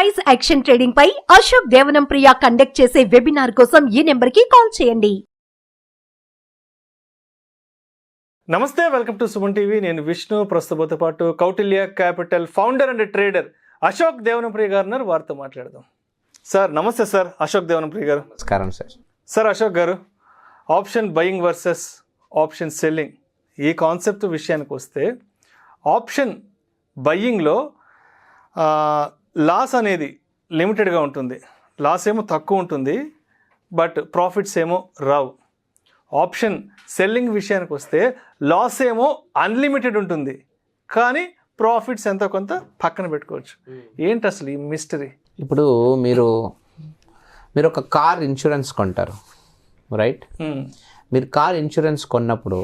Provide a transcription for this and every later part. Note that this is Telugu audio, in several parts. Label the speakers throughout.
Speaker 1: ప్రైస్ యాక్షన్ ట్రేడింగ్ పై అశోక్ దేవనం ప్రియ కండక్ట్ చేసే వెబినార్ కోసం ఈ నెంబర్ కి కాల్ చేయండి.
Speaker 2: నమస్తే, వెల్కమ్ టు సుమన్ టీవీ. నేను విష్ణు. ప్రస్తుతంతో పాటు Kautilya capital founder and trader Ashok Devanapriya గారు ఉన్నారు. వారితో మాట్లాడదాం. సార్ నమస్తే. సార్ అశోక్ దేవనప్రియ గారు.
Speaker 3: నమస్కారం sir.
Speaker 2: Sir Ashok garu, option buying versus option selling ఈ కాన్సెప్ట్ విషయానికి వస్తే, ఆప్షన్ బయ్యింగ్లో లాస్ అనేది లిమిటెడ్గా ఉంటుంది. లాస్ ఏమో తక్కువ ఉంటుంది, బట్ ప్రాఫిట్స్ ఏమో రావు. ఆప్షన్ సెల్లింగ్ విషయానికి వస్తే లాస్ ఏమో అన్లిమిటెడ్ ఉంటుంది, కానీ ప్రాఫిట్స్ ఎంతో కొంత పక్కన పెట్టుకోవచ్చు. ఏంటి అసలు ఈ మిస్టరీ?
Speaker 3: ఇప్పుడు మీరు ఒక కార్ ఇన్సూరెన్స్ కొంటారు, రైట్? మీరు కార్ ఇన్సూరెన్స్ కొన్నప్పుడు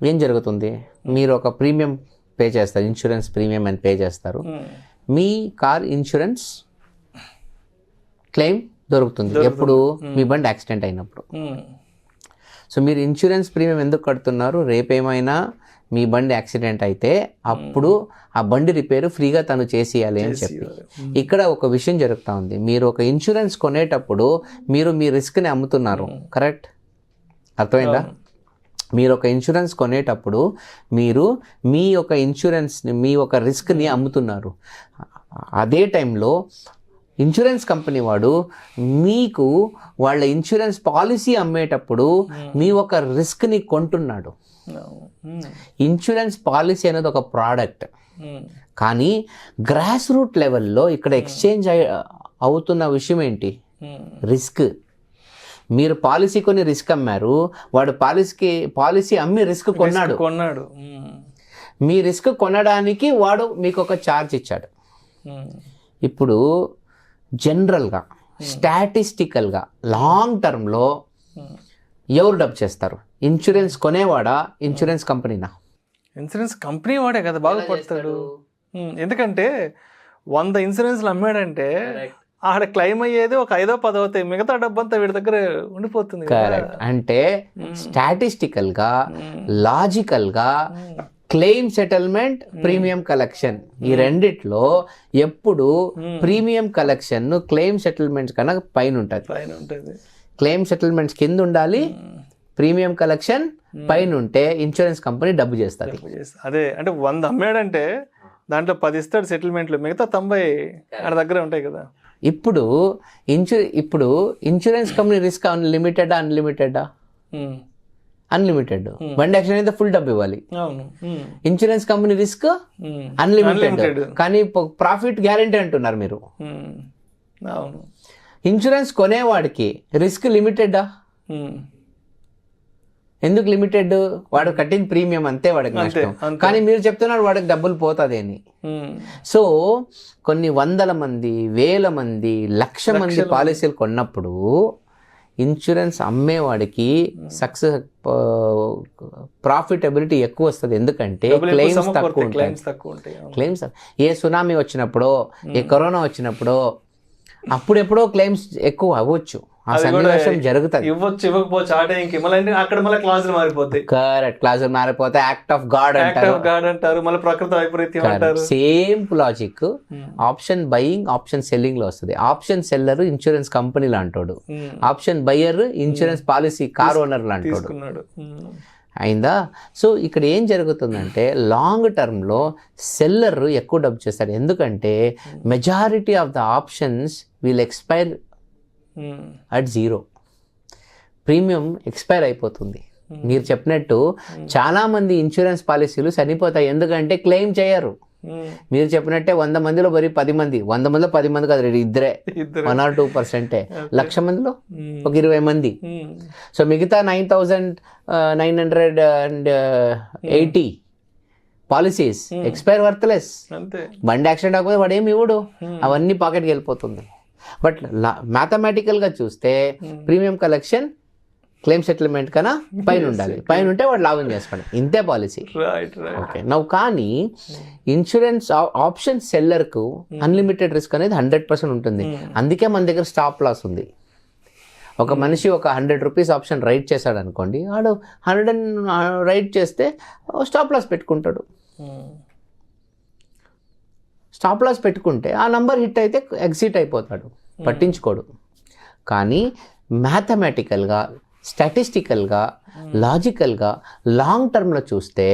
Speaker 3: ఏం జరుగుతుంది? మీరు ఒక ప్రీమియం పే చేస్తారు, ఇన్సూరెన్స్ ప్రీమియం అని పే చేస్తారు. మీ కార్ ఇన్సూరెన్స్ క్లెయిమ్ దొరుకుతుంది ఎప్పుడు? మీ బండి యాక్సిడెంట్ అయినప్పుడు. సో మీరు ఇన్సూరెన్స్ ప్రీమియం ఎందుకు కడుతున్నారు? రేపేమైనా మీ బండి యాక్సిడెంట్ అయితే అప్పుడు ఆ బండి రిపేరు ఫ్రీగా తను చేసేయాలి అని చెప్పి. ఇక్కడ ఒక విషయం జరుగుతూ ఉంది. మీరు ఒక ఇన్సూరెన్స్ కొనేటప్పుడు మీరు మీ రిస్క్ని అమ్ముతున్నారు, కరెక్ట్? అర్థమైందా? మీరు ఒక ఇన్సూరెన్స్ కొనేటప్పుడు మీరు మీ యొక్క ఇన్సూరెన్స్ని, మీ యొక్క రిస్క్ని అమ్ముతున్నారు. అదే టైంలో ఇన్సూరెన్స్ కంపెనీ వాడు మీకు వాళ్ళ ఇన్సూరెన్స్ పాలసీ అమ్మేటప్పుడు మీ ఒక రిస్క్ని కొంటున్నాడు. ఇన్సూరెన్స్ పాలసీ అనేది ఒక ప్రోడక్ట్, కానీ గ్రాస్ రూట్ లెవెల్లో ఇక్కడ ఎక్స్చేంజ్ అవుతున్న విషయం ఏంటి? రిస్క్. మీరు పాలసీ కొని రిస్క్ అమ్మారు, వాడు పాలసీ అమ్మి రిస్క్ కొన్నాడు. మీ రిస్క్ కొనడానికి వాడు మీకు ఒక ఛార్జ్ ఇచ్చాడు. ఇప్పుడు జనరల్గా స్టాటిస్టికల్గా లాంగ్ టర్మ్లో ఎవరు డబ్ చేస్తారు? ఇన్సూరెన్స్ కొనేవాడా, ఇన్సూరెన్స్ కంపెనీనా?
Speaker 2: ఇన్సూరెన్స్ కంపెనీ వాడే కదా బాగుపడతాడు. ఎందుకంటే 100 ఇన్సూరెన్స్లు అమ్మాడంటే ఆడ క్లెయిమ్ అయ్యేది ఒక 5-10 అవుతాయి, మిగతా డబ్బంతా వీడి దగ్గర ఉండిపోతుంది.
Speaker 3: కరెక్ట్. అంటే స్టాటిస్టికల్గా, లాజికల్గా క్లెయిమ్ సెటిల్మెంట్, ప్రీమియం కలెక్షన్, ఈ రెండిట్లో ఎప్పుడు ప్రీమియం కలెక్షన్ క్లెయిమ్ సెటిల్మెంట్స్ కన్నా పైన ఉంటుంది. క్లెయిమ్ సెటిల్మెంట్స్ కింద ఉండాలి, ప్రీమియం కలెక్షన్ పైన ఉంటే ఇన్సూరెన్స్ కంపెనీ డబ్బు చేస్తుంది.
Speaker 2: అదే అంటే 100 అమ్మాడంటే దాంట్లో 10 ఇస్తాడు సెటిల్మెంట్లు, మిగతా 90 ఆడ దగ్గర ఉంటాయి కదా.
Speaker 3: ఇప్పుడు ఇన్సూరెన్స్ కంపెనీ రిస్క్ అన్లిమిటెడా? అన్లిమిటెడ్. బండి యాక్సిడెంట్ అయితే ఫుల్ డబ్బు ఇవ్వాలి. ఇన్సూరెన్స్ కంపెనీ రిస్క్ అన్లిమిటెడ్, కానీ ప్రాఫిట్ గ్యారెంటీ అంటున్నారు మీరు. ఇన్సూరెన్స్ కొనేవాడికి రిస్క్ లిమిటెడా? ఎందుకు లిమిటెడ్? వాడు కట్టిన ప్రీమియం అంతే, వాడికి నష్టం. కానీ మీరు చెప్తున్నారు వాడికి డబ్బులు పోతుంది అని. సో కొన్ని 100 మంది, 1000 మంది, 1,00,000 మంది పాలసీలు కొన్నప్పుడు ఇన్సూరెన్స్ అమ్మేవాడికి సక్సెస్ ప్రాఫిటబిలిటీ ఎక్కువ వస్తుంది. ఎందుకంటే క్లెయిమ్స్ తక్కువ ఉంటాయి. క్లెయిమ్స్ ఏ సునామీ వచ్చినప్పుడో, ఏ కరోనా వచ్చినప్పుడో, అప్పుడెప్పుడో క్లెయిమ్స్ ఎక్కువ అవ్వచ్చు. ఆ సన్నివేశం జరుగుతుంది.
Speaker 2: ఇవ్వకపోవచ్చు ఆ టైంకి, మళ్ళీ అక్కడ మళ్ళీ క్లాజులు మారిపోతాయి.
Speaker 3: కరెక్ట్, క్లాజులు మారిపోతే యాక్ట్ ఆఫ్ గాడ్
Speaker 2: అంటారు, మళ్ళీ ప్రకృతి వైపరీత్యం అంటారు.
Speaker 3: Same logic option buying, option selling లో వస్తుంది. ఆప్షన్ సెల్లర్ ఇన్సూరెన్స్ కంపెనీ లాంటోడు, option buyer insurance policy car owner లాంటోడు. అయిందా? సో ఇక్కడ ఏం జరుగుతుందంటే లాంగ్ టర్మ్లో సెల్లర్ ఎక్కువ డబ్బు చేస్తాడు. ఎందుకంటే majority of the options will expire at 0. Premium expire అయిపోతుంది. మీరు చెప్పినట్టు చాలా మంది ఇన్సూరెన్స్ పాలసీలు చనిపోతాయి, ఎందుకంటే క్లెయిమ్ చేయరు. మీరు చెప్పినట్టే 100 మందిలో మరి 10 మంది, 100 మందిలో 10 మంది కాదు, ఇద్దరే, 1 or 2%. 1,00,000 మందిలో ఒక 20 మంది. సో మిగతా 9,980 పాలసీస్ ఎక్స్పైర్ వర్త్లెస్. బండి యాక్సిడెంట్ అవ్వకపోతే వాడు ఏమి ఇవ్వడు, అవన్నీ పాకెట్కి వెళ్ళిపోతుంది. బట్ మ్యాథమెటికల్గా చూస్తే ప్రీమియం కలెక్షన్ క్లెయిమ్ సెటిల్మెంట్ కన్నా పైన ఉండాలి. పైన ఉంటే వాడు లాభం చేసుకోండి, ఇంతే పాలసీ. ఓకే, నవ్వు కానీ ఇన్సూరెన్స్ ఆప్షన్ సెల్లర్కు అన్లిమిటెడ్ రిస్క్ అనేది 100% ఉంటుంది. అందుకే మన దగ్గర స్టాప్ లాస్ ఉంది. ఒక మనిషి ఒక 100 రూపీస్ ఆప్షన్ రైట్ చేశాడు అనుకోండి, వాడు 100 రైట్ చేస్తే స్టాప్ లాస్ పెట్టుకుంటాడు. స్టాప్ లాస్ పెట్టుకుంటే ఆ నంబర్ హిట్ అయితే ఎగ్జిట్ అయిపోతాడు, పట్టించుకోడు. కానీ మ్యాథమెటికల్గా, స్టాటిస్టికల్గా, లాజికల్గా లాంగ్ టర్మ్లో చూస్తే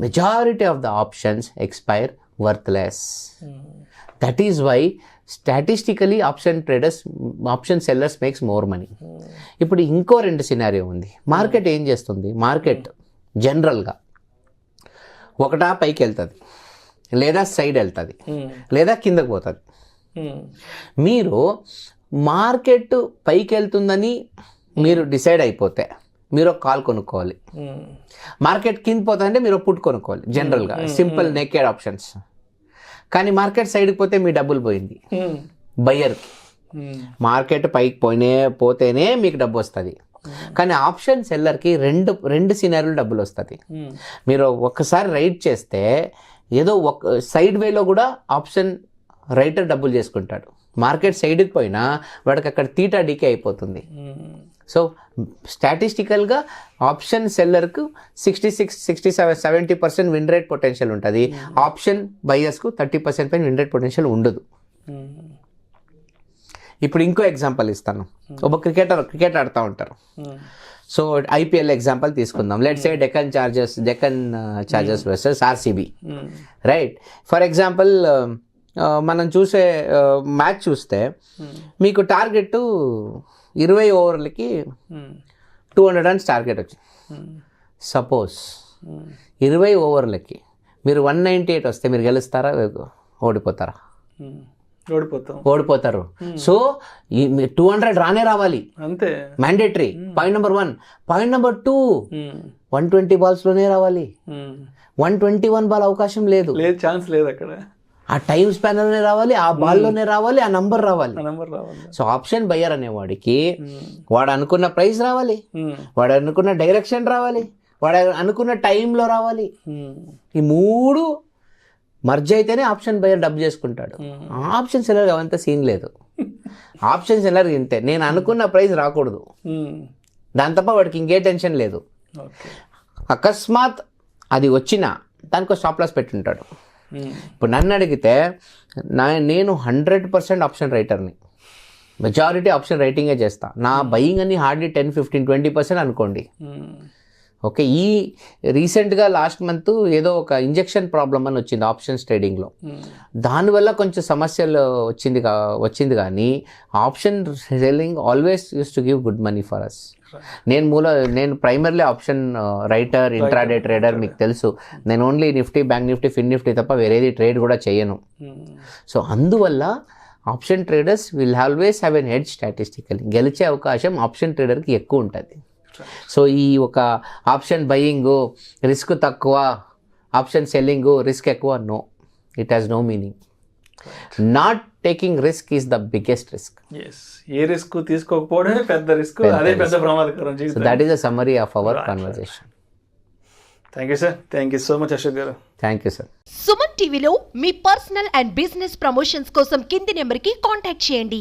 Speaker 3: majority of the options expire worthless. That is why statistically option sellers makes more money. ఇప్పుడు ఇంకో 2 సినారియో ఉంది. మార్కెట్ ఏం చేస్తుంది? మార్కెట్ జనరల్గా ఒకటా పైకి వెళ్తుంది, లేదా సైడ్ వెళ్తుంది, లేదా కిందకు పోతుంది. మీరు మార్కెట్ పైకి వెళ్తుందని మీరు డిసైడ్ అయిపోతే మీరు ఒక కాల్ కొనుక్కోవాలి. మార్కెట్ కింద పోతుందంటే మీరు ఒక పుట్ కొనుక్కోవాలి. జనరల్గా సింపుల్ నేకెడ్ ఆప్షన్స్. కానీ మార్కెట్ సైడ్కి పోతే మీ డబ్బులు పోయింది బయ్యర్కి. మార్కెట్ పైకి పోతేనే మీకు డబ్బు వస్తుంది. కానీ ఆప్షన్ సెల్లర్కి రెండు సినారీలు డబ్బులు వస్తుంది. మీరు ఒక్కసారి రైట్ చేస్తే ఏదో ఒక సైడ్ వేలో కూడా ఆప్షన్ రైటర్ డబ్బులు చేసుకుంటాడు. మార్కెట్ సైడ్కి పోయినా వాడికి అక్కడ తీటా డీకే అయిపోతుంది. సో స్టాటిస్టికల్గా ఆప్షన్ సెల్లర్కు 66-67-70% విన్ రేట్ పొటెన్షియల్ ఉంటుంది. ఆప్షన్ బయ్యర్స్కు 30% పైన విన్ రేట్ పొటెన్షియల్ ఉండదు. ఇప్పుడు ఇంకో ఎగ్జాంపుల్ ఇస్తాను. ఒక క్రికెట్ ఆడుతూ ఉంటారు. సో ఐపీఎల్ ఎగ్జాంపుల్ తీసుకుందాం. Let's say Deccan chargers versus RCB, right? For example మనం చూసే మ్యాచ్ చూస్తే మీకు టార్గెట్ 20 ఓవర్లకి 200 రన్స్ టార్గెట్ వచ్చింది. సపోజ్ 20 ఓవర్లకి మీరు 198 వస్తే మీరు గెలుస్తారా, ఓడిపోతారా? ఓడిపోతారు. సో 200 రానే రావాలి, అంతే, mandatory. Point number 1. Point number 2, 120 బాల్స్లోనే రావాలి. 121 బాల్ అవకాశం లేదు,
Speaker 2: ఛాన్స్ లేదు అక్కడ.
Speaker 3: ఆ టైం స్పాన్లోనే రావాలి, ఆ బాల్లోనే రావాలి, ఆ నంబర్ రావాలి. సో ఆప్షన్ బయ్యర్ అనేవాడికి వాడు అనుకున్న ప్రైస్ రావాలి, వాడు అనుకున్న డైరెక్షన్ రావాలి, వాడు అనుకున్న టైంలో రావాలి. ఈ 3 మర్జ్ అయితేనే ఆప్షన్ బయ్యర్ డబ్బు చేసుకుంటాడు. ఆప్షన్ సెల్లర్ అవంతా సీన్ లేదు. ఆప్షన్ సెల్లర్ ఇంతే, నేను అనుకున్న ప్రైస్ రాకూడదు, దాని తప్ప వాడికి ఇంకే టెన్షన్ లేదు. అకస్మాత్ అది వచ్చినా దానికి స్టాప్ లాస్ పెట్టుంటాడు. ఇప్పుడు నన్ను అడిగితే నేను 100% ఆప్షన్ రైటర్ని, మెజారిటీ ఆప్షన్ రైటింగే చేస్తా. నా బయింగ్ అని హార్డ్లీ 10-15-20% అనుకోండి. ఓకే, ఈ రీసెంట్గా లాస్ట్ మంత్ ఏదో ఒక ఇంజెక్షన్ ప్రాబ్లమ్ అని వచ్చింది ఆప్షన్స్ ట్రేడింగ్లో. దానివల్ల కొంచెం సమస్యలు వచ్చింది కానీ option selling always use to give good money for us. నేను primarily option writer, intraday trader, మీకు తెలుసు. నేను only Nifty, bank Nifty, fin Nifty తప్ప వేరేది ట్రేడ్ కూడా చేయను. సో అందువల్ల option traders will always have an edge statistically. గెలిచే అవకాశం ఆప్షన్ ట్రేడర్కి ఎక్కువ ఉంటుంది. సో ఈ ఒక ఆప్షన్ బయింగ్ రిస్క్ తక్కువ, ఆప్షన్ సెల్లింగ్ రిస్క్ ఎక్కువ, no, it has no meaning. Not taking risk is the biggest risk.
Speaker 2: ఏ రిస్క్ తీసుకోకపోవడమే పెద్ద రిస్క్, అదే పెద్ద ప్రమాదకరం.
Speaker 3: So that is the summary of our conversation.
Speaker 2: Thank you sir. Thank you so much Ashok గారు.
Speaker 3: Thank you sir.
Speaker 1: సుమన్ టీవీలో మీ పర్సనల్ అండ్ బిజినెస్ ప్రమోషన్స్ కోసం కింది నెంబర్కి కాంటాక్ట్ చేయండి.